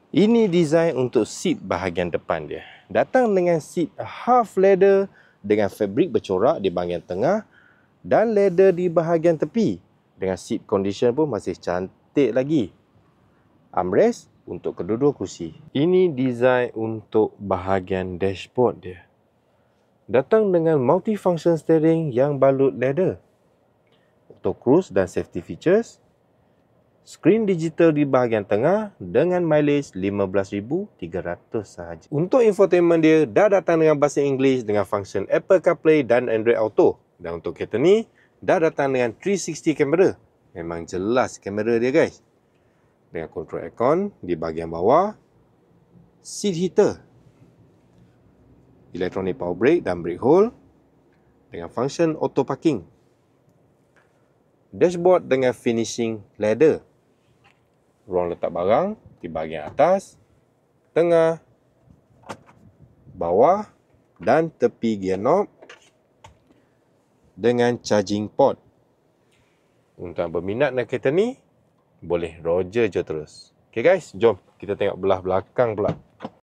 Ini design untuk seat bahagian depan dia. Datang dengan seat half leather dengan fabrik bercorak di bahagian tengah dan leather di bahagian tepi. Dengan seat condition pun masih cantik lagi. Armrest untuk kedua-dua kerusi. Ini design untuk bahagian dashboard dia. Datang dengan multifunction steering yang balut leather. Auto cruise dan safety features. Skrin digital di bahagian tengah dengan mileage 15,300 sahaja. Untuk infotainment dia dah datang dengan bahasa Inggeris dengan function Apple CarPlay dan Android Auto. Dan untuk kereta ni dah datang dengan 360 kamera. Memang jelas kamera dia guys. Dengan control aircon di bahagian bawah, seat heater, electronic power brake dan brake hold dengan function auto parking. Dashboard dengan finishing leather. Ruang letak barang di bahagian atas, tengah, bawah dan tepi gear knob dengan charging port. Untuk yang berminat dengan kereta ni, boleh roger je terus. Okay guys, jom kita tengok belah belakang pula.